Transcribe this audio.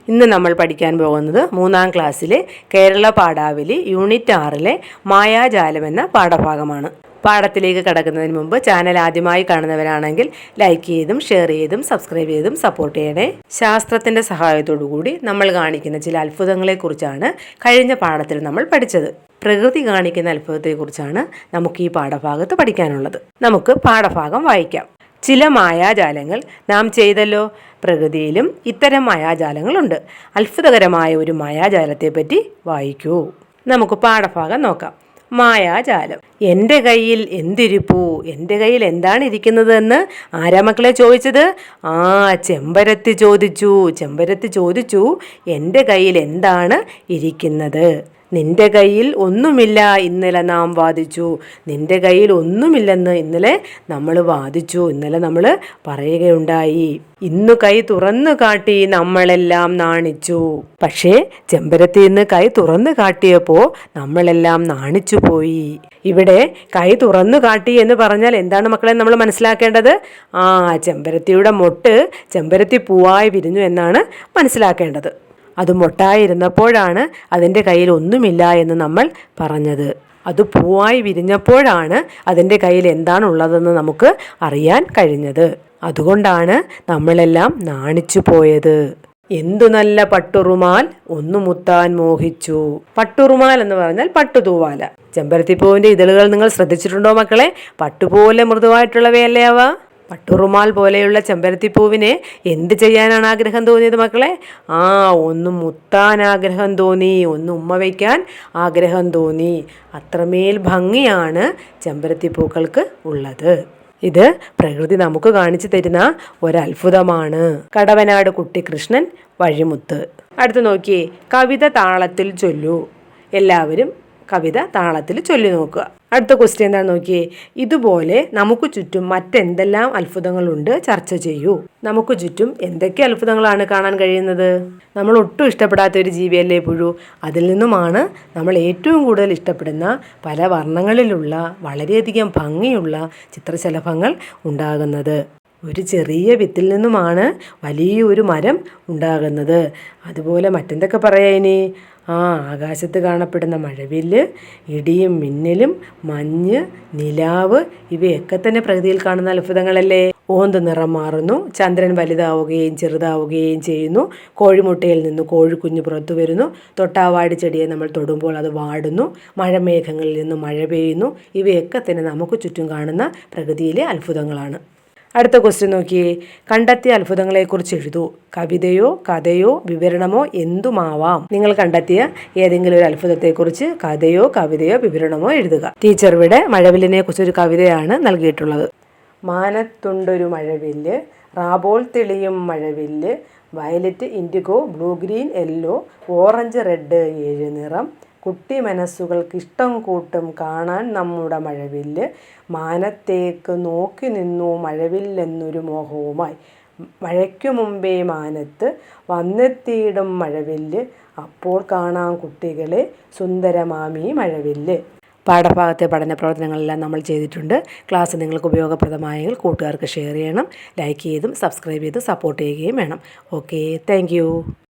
ഇന്ന് നമ്മൾ പഠിക്കാൻ പോകുന്നത് 3ാം ക്ലാസ്സിലെ കേരള പാഠാവലി യൂണിറ്റ് 6-ലെ മായാജാലം എന്ന പാഠഭാഗമാണ്. പാഠത്തിലേക്ക് കടക്കുന്നതിന് മുമ്പ് ചാനൽ ആദ്യമായി കാണുന്നവരാണെങ്കിൽ ലൈക്ക് ചെയ്തും ഷെയർ ചെയ്തും സബ്സ്ക്രൈബ് ചെയ്തും സപ്പോർട്ട് ചെയ്യണേ. ശാസ്ത്രത്തിൻ്റെ സഹായത്തോടു കൂടി നമ്മൾ കാണിക്കുന്ന ചില അത്ഭുതങ്ങളെക്കുറിച്ചാണ് കഴിഞ്ഞ പാഠത്തിൽ നമ്മൾ പഠിച്ചത്. പ്രകൃതി കാണിക്കുന്ന അത്ഭുതത്തെക്കുറിച്ചാണ് നമുക്ക് ഈ പാഠഭാഗത്ത് പഠിക്കാനുള്ളത്. നമുക്ക് പാഠഭാഗം വായിക്കാം. ചില മായാജാലങ്ങൾ നാം ചെയ്തല്ലോ. പ്രകൃതിയിലും ഇത്തരം മായാജാലങ്ങളുണ്ട്. അത്ഭുതകരമായ ഒരു മായാജാലത്തെപ്പറ്റി വായിക്കൂ. നമുക്ക് പാഠഭാഗം നോക്കാം. മായാജാലം. എൻ്റെ കയ്യിൽ എന്തിരിപ്പൂ, എൻ്റെ കയ്യിൽ എന്താണ് ഇരിക്കുന്നത് എന്ന് ആരാ മക്കളെ ചോദിച്ചത്? ചെമ്പരത്തി ചോദിച്ചു എൻ്റെ കയ്യിൽ എന്താണ് ഇരിക്കുന്നത്. നിന്റെ കയ്യിൽ ഒന്നുമില്ല, ഇന്നലെ നാം വാദിച്ചു. നിന്റെ കയ്യിൽ ഒന്നുമില്ലെന്ന് ഇന്നലെ നമ്മൾ വാദിച്ചു, ഇന്നലെ നമ്മൾ പറയുകയുണ്ടായി. ഇന്നു കൈ തുറന്നു കാട്ടി നമ്മളെല്ലാം നാണിച്ചു. പക്ഷേ ചെമ്പരത്തി ഇന്ന് കൈ തുറന്നു കാട്ടിയപ്പോൾ നമ്മളെല്ലാം നാണിച്ചു പോയി. ഇവിടെ കൈ തുറന്നു കാട്ടി എന്ന് പറഞ്ഞാൽ എന്താണ് മക്കളെ നമ്മൾ മനസ്സിലാക്കേണ്ടത്? ചെമ്പരത്തിയുടെ മൊട്ട് ചെമ്പരത്തി പൂവായി വിരിഞ്ഞു എന്നാണ് മനസ്സിലാക്കേണ്ടത്. അത് മൊട്ടായിരുന്നപ്പോഴാണ് അതിൻ്റെ കയ്യിൽ ഒന്നുമില്ല എന്ന് നമ്മൾ പറഞ്ഞത്. അത് പൂവായി വിരിഞ്ഞപ്പോഴാണ് അതിൻ്റെ കയ്യിൽ എന്താണുള്ളതെന്ന് നമുക്ക് അറിയാൻ കഴിഞ്ഞത്. അതുകൊണ്ടാണ് നമ്മളെല്ലാം നാണിച്ചു പോയത്. എന്തു നല്ല പട്ടുറുമാൽ ഒന്നു മുത്താൻ മോഹിച്ചു. പട്ടുറുമാൽ എന്ന് പറഞ്ഞാൽ പട്ടുതൂവാല. ചെമ്പരത്തിപ്പൂവിൻ്റെ ഇതളുകൾ നിങ്ങൾ ശ്രദ്ധിച്ചിട്ടുണ്ടോ മക്കളെ? പട്ടുപോലെ മൃദുവായിട്ടുള്ളവയല്ലേ അവ? പട്ടുറുമാൽ പോലെയുള്ള ചെമ്പരത്തിപ്പൂവിനെ എന്ത് ചെയ്യാനാണ് ആഗ്രഹം തോന്നിയത് മക്കളെ? ഒന്ന് മുത്താൻ ആഗ്രഹം തോന്നി, ഒന്ന് ഉമ്മ വയ്ക്കാൻ ആഗ്രഹം തോന്നി. അത്രമേൽ ഭംഗിയാണ് ചെമ്പരത്തിപ്പൂക്കൾക്ക് ഉള്ളത്. ഇത് പ്രകൃതി നമുക്ക് കാണിച്ചു തരുന്ന ഒരത്ഭുതമാണ്. കടവനാട് കുട്ടിക്കൃഷ്ണൻ വഴിമുത്ത്. അടുത്ത് നോക്കിയേ, കവിത താളത്തിൽ ചൊല്ലൂ. എല്ലാവരും കവിത താളത്തിൽ ചൊല്ലി നോക്കുക. അടുത്ത ക്വസ്റ്റ്യൻ എന്താണെന്ന് നോക്കിയേ. ഇതുപോലെ നമുക്ക് ചുറ്റും മറ്റെന്തെല്ലാം അത്ഭുതങ്ങളുണ്ട് ചർച്ച ചെയ്യൂ. നമുക്ക് ചുറ്റും എന്തൊക്കെ അത്ഭുതങ്ങളാണ് കാണാൻ കഴിയുന്നത്? നമ്മൾ ഒട്ടും ഇഷ്ടപ്പെടാത്ത ഒരു ജീവിയല്ലേ പുഴു. അതിൽ നിന്നുമാണ് നമ്മൾ ഏറ്റവും കൂടുതൽ ഇഷ്ടപ്പെടുന്ന പല വർണ്ണങ്ങളിലുള്ള വളരെയധികം ഭംഗിയുള്ള ചിത്രശലഭങ്ങൾ ഉണ്ടാകുന്നത്. ഒരു ചെറിയ വിത്തിൽ നിന്നുമാണ് വലിയൊരു മരം ഉണ്ടാകുന്നത്. അതുപോലെ മറ്റെന്തൊക്കെ പറയാം ഇനി? ആകാശത്ത് കാണപ്പെടുന്ന മഴവില്ല്, ഇടിയും മിന്നലും, മഞ്ഞ്, നിലാവ്, ഇവയൊക്കെ തന്നെ പ്രകൃതിയിൽ കാണുന്ന അത്ഭുതങ്ങളല്ലേ. ഓന്ത് നിറം മാറുന്നു, ചന്ദ്രൻ വലുതാവുകയും ചെറുതാവുകയും ചെയ്യുന്നു, കോഴിമുട്ടയിൽ നിന്ന് കോഴിക്കുഞ്ഞ് പുറത്തു വരുന്നു, തൊട്ടാവാടി ചെടിയെ നമ്മൾ തൊടുമ്പോൾ അത് വാടുന്നു, മഴമേഘങ്ങളിൽ നിന്ന് മഴ പെയ്യുന്നു. ഇവയൊക്കെ തന്നെ നമുക്ക് ചുറ്റും കാണുന്ന പ്രകൃതിയിലെ അത്ഭുതങ്ങളാണ്. അടുത്ത ക്വസ്റ്റ്യൻ നോക്കിയേ. കണ്ടെത്തിയ അത്ഭുതങ്ങളെക്കുറിച്ച് എഴുതൂ. കവിതയോ കഥയോ വിവരണമോ എന്തുമാവാം. നിങ്ങൾ കണ്ടെത്തിയ ഏതെങ്കിലും ഒരു അത്ഭുതത്തെക്കുറിച്ച് കഥയോ കവിതയോ വിവരണമോ എഴുതുക. ടീച്ചർ ഇവിടെ മഴവില്ലിനെ കുറിച്ചൊരു കവിതയാണ് നൽകിയിട്ടുള്ളത്. മാനത്തുണ്ടൊരു മഴവില്ല്, റാബോൾ തെളിയും മഴവില്ല്, violet, IndiGo, blue, green, yellow, orange, red, 7 നിറം, കുട്ടി മനസ്സുകൾക്ക് ഇഷ്ടം കൂട്ടും കാണാൻ നമ്മുടെ മഴവില്ല്, മാനത്തേക്ക് നോക്കി നിന്നു മഴവില്ലെന്നൊരു മോഹവുമായി, മഴയ്ക്കു മുമ്പേ മാനത്ത് വന്നെത്തിയിടും മഴവില്ല്, അപ്പോൾ കാണാം കുട്ടികളെ സുന്ദരമാമി മഴവില്ല്. പാഠഭാഗത്തെ പഠന പ്രവർത്തനങ്ങളെല്ലാം നമ്മൾ ചെയ്തിട്ടുണ്ട്. ക്ലാസ് നിങ്ങൾക്ക് ഉപയോഗപ്രദമായെങ്കിൽ കൂട്ടുകാർക്ക് ഷെയർ ചെയ്യണം. ലൈക്ക് ചെയ്തും സബ്സ്ക്രൈബ് ചെയ്തും സപ്പോർട്ട് ചെയ്യുകയും വേണം. Okay, thank